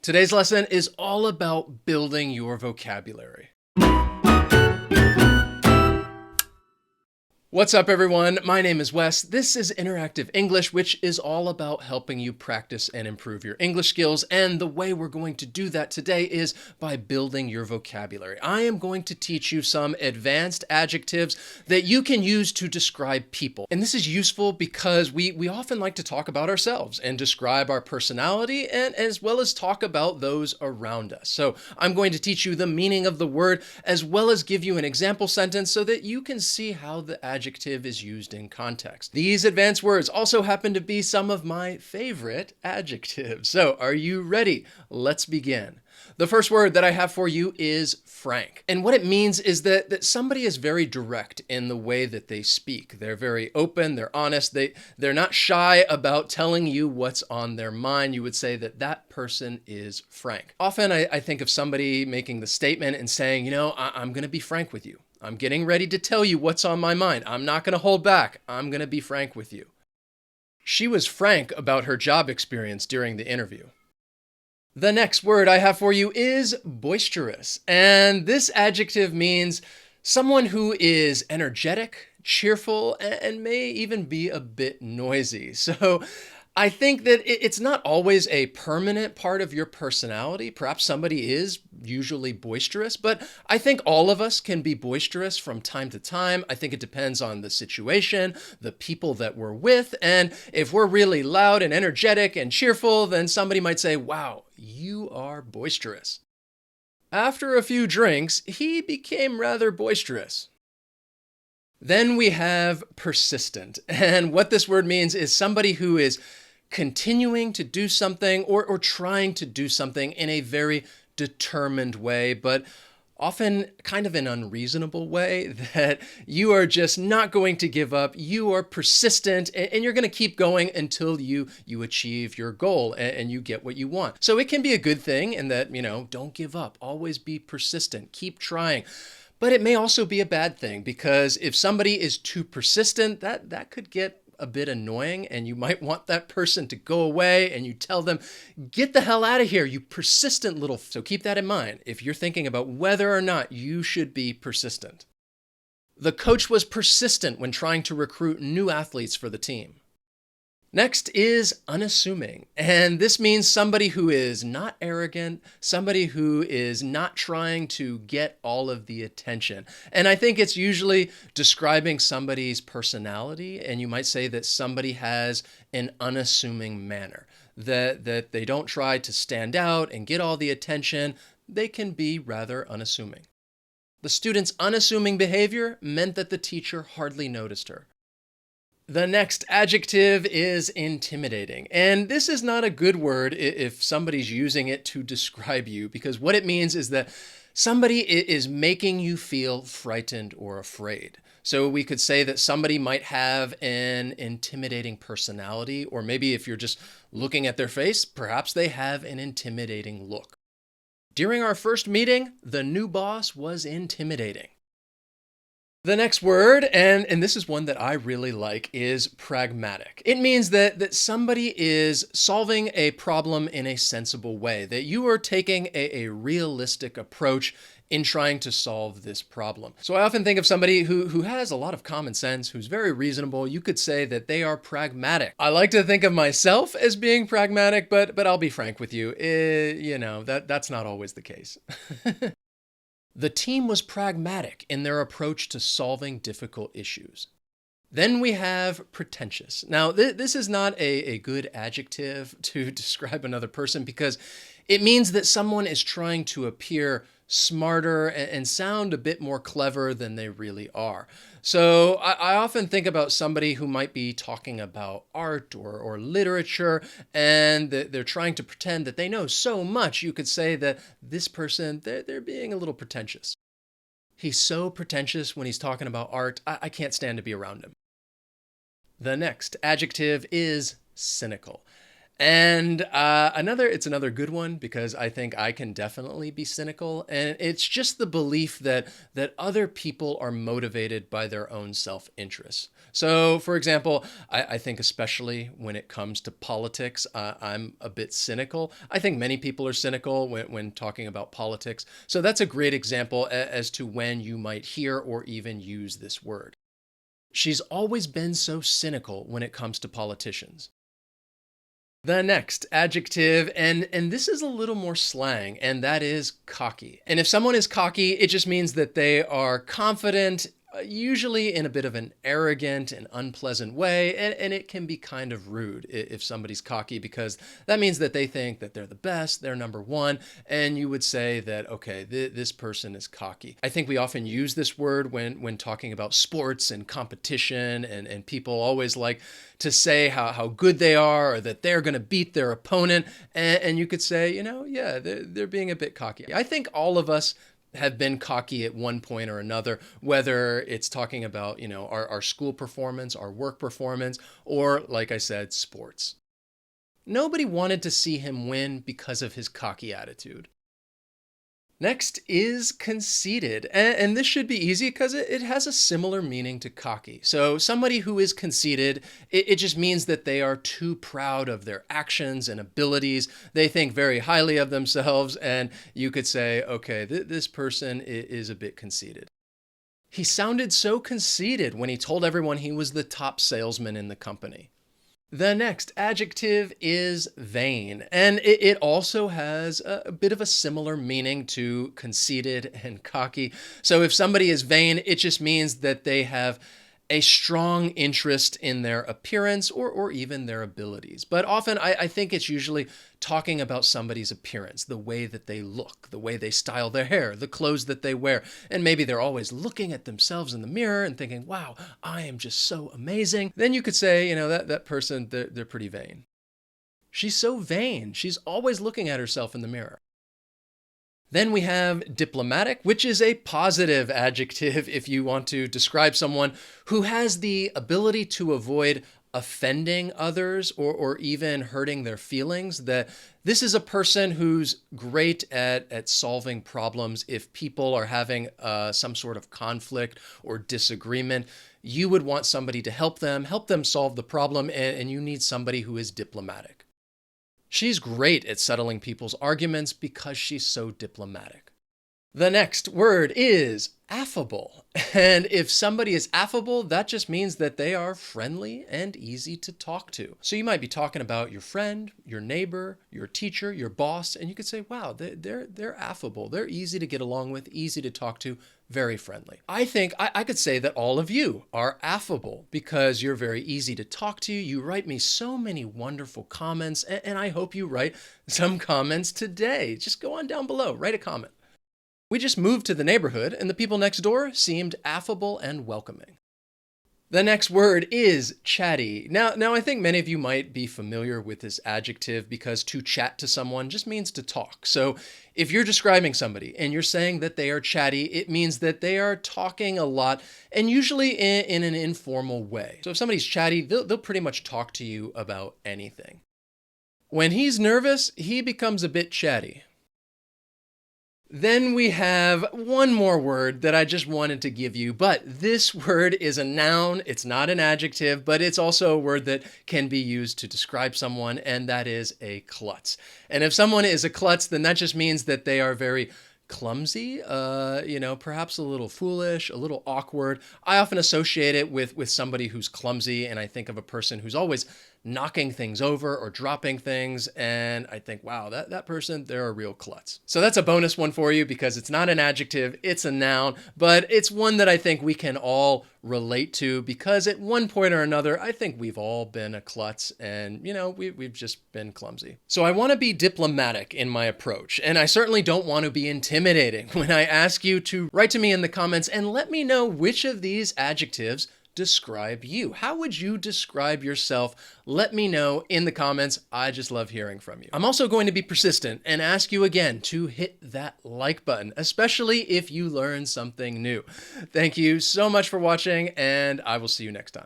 Today's lesson is all about building your vocabulary. What's up, everyone? My name is Wes. This is Interactive English, which is all about helping you practice and improve your English skills. And the way we're going to do that today is by building your vocabulary. I am going to teach you some advanced adjectives that you can use to describe people. And this is useful because we often like to talk about ourselves and describe our personality, and as well as talk about those around us. So I'm going to teach you the meaning of the word as well as give you an example sentence so that you can see how the adjective is used in context. These advanced words also happen to be some of my favorite adjectives. So are you ready? Let's begin. The first word that I have for you is frank. And what it means is that somebody is very direct in the way that they speak. They're very open, they're honest, they're not shy about telling you what's on their mind. You would say that that person is frank. Often I think of somebody making the statement and saying, I'm going to be frank with you. I'm getting ready to tell you what's on my mind. I'm not going to hold back. I'm going to be frank with you. She was frank about her job experience during the interview. The next word I have for you is boisterous. And this adjective means someone who is energetic, cheerful, and may even be a bit noisy. So I think that it's not always a permanent part of your personality. Perhaps somebody is usually boisterous, but I think all of us can be boisterous from time to time. I think it depends on the situation, the people that we're with, and if we're really loud and energetic and cheerful, then somebody might say, wow, you are boisterous. After a few drinks, he became rather boisterous. Then we have persistent, and what this word means is somebody who is continuing to do something or trying to do something in a very determined way, but often kind of an unreasonable way, that you are just not going to give up. You are persistent and you're going to keep going until you achieve your goal and you get what you want. So it can be a good thing in that, don't give up. Always be persistent. Keep trying. But it may also be a bad thing because if somebody is too persistent, that could get a bit annoying, and you might want that person to go away and you tell them, get the hell out of here, you persistent little. So keep that in mind if you're thinking about whether or not you should be persistent. The coach was persistent when trying to recruit new athletes for the team. Next is unassuming, and this means somebody who is not arrogant, somebody who is not trying to get all of the attention. And I think it's usually describing somebody's personality, and you might say that somebody has an unassuming manner, that they don't try to stand out and get all the attention. They can be rather unassuming. The student's unassuming behavior meant that the teacher hardly noticed her. The next adjective is intimidating, and this is not a good word if somebody's using it to describe you, because what it means is that somebody is making you feel frightened or afraid. So we could say that somebody might have an intimidating personality, or maybe if you're just looking at their face, perhaps they have an intimidating look. During our first meeting, the new boss was intimidating. The next word, and this is one that I really like, is pragmatic. It means that somebody is solving a problem in a sensible way, that you are taking a realistic approach in trying to solve this problem. So I often think of somebody who has a lot of common sense, who's very reasonable. You could say that they are pragmatic. I like to think of myself as being pragmatic, but I'll be frank with you, that's not always the case. The team was pragmatic in their approach to solving difficult issues. Then we have pretentious. Now, this is not a good adjective to describe another person because it means that someone is trying to appear smarter and sound a bit more clever than they really are. So I often think about somebody who might be talking about art or literature, and they're trying to pretend that they know so much. You could say that this person, they're being a little pretentious. He's so pretentious when he's talking about art, I can't stand to be around him. The next adjective is cynical. And it's another good one because I think I can definitely be cynical, and it's just the belief that other people are motivated by their own self-interest. So, for example, I think especially when it comes to politics, I'm a bit cynical. I think many people are cynical when talking about politics. So that's a great example as to when you might hear or even use this word. She's always been so cynical when it comes to politicians. The next adjective, and this is a little more slang, and that is cocky. And if someone is cocky, it just means that they are confident, usually in a bit of an arrogant and unpleasant way, and it can be kind of rude if somebody's cocky because that means that they think that they're the best, they're number one, and you would say that, okay, this person is cocky. I think we often use this word when talking about sports and competition, and people always like to say how good they are or that they're going to beat their opponent, and you could say, yeah, they're being a bit cocky. I think all of us have been cocky at one point or another, whether it's talking about, our school performance, our work performance, or like I said, sports. Nobody wanted to see him win because of his cocky attitude. Next is conceited. And this should be easy because it has a similar meaning to cocky. So somebody who is conceited, it just means that they are too proud of their actions and abilities. They think very highly of themselves. And you could say, okay, this person is a bit conceited. He sounded so conceited when he told everyone he was the top salesman in the company. The next adjective is vain, and it also has a bit of a similar meaning to conceited and cocky. So if somebody is vain, it just means that they have a strong interest in their appearance or even their abilities. But often I think it's usually talking about somebody's appearance, the way that they look, the way they style their hair, the clothes that they wear. And maybe they're always looking at themselves in the mirror and thinking, wow, I am just so amazing. Then you could say, that person, they're pretty vain. She's so vain. She's always looking at herself in the mirror. Then we have diplomatic, which is a positive adjective if you want to describe someone who has the ability to avoid offending others or even hurting their feelings. That this is a person who's great at solving problems. If people are having some sort of conflict or disagreement, you would want somebody to help them solve the problem, and you need somebody who is diplomatic. She's great at settling people's arguments because she's so diplomatic. The next word is affable. And if somebody is affable, that just means that they are friendly and easy to talk to. So you might be talking about your friend, your neighbor, your teacher, your boss, and you could say, wow, they're affable. They're easy to get along with, easy to talk to, very friendly. I think I could say that all of you are affable because you're very easy to talk to. You write me so many wonderful comments, and I hope you write some comments today. Just go on down below, write a comment. We just moved to the neighborhood, and the people next door seemed affable and welcoming. The next word is chatty. Now I think many of you might be familiar with this adjective because to chat to someone just means to talk. So if you're describing somebody and you're saying that they are chatty, it means that they are talking a lot and usually in an informal way. So if somebody's chatty, they'll pretty much talk to you about anything. When he's nervous, he becomes a bit chatty. Then we have one more word that I just wanted to give you, but this word is a noun. It's not an adjective, but it's also a word that can be used to describe someone, and that is a klutz. And if someone is a klutz, then that just means that they are very clumsy, perhaps a little foolish, a little awkward. I often associate it with somebody who's clumsy, and I think of a person who's always knocking things over or dropping things, and I think, wow, that person, they're a real klutz. So that's a bonus one for you because it's not an adjective, it's a noun, but it's one that I think we can all relate to because at one point or another, I think we've all been a klutz and, we've just been clumsy. So I want to be diplomatic in my approach, and I certainly don't want to be intimidating when I ask you to write to me in the comments and let me know which of these adjectives describe you. How would you describe yourself? Let me know in the comments. I just love hearing from you. I'm also going to be persistent and ask you again to hit that like button, especially if you learn something new. Thank you so much for watching, and I will see you next time.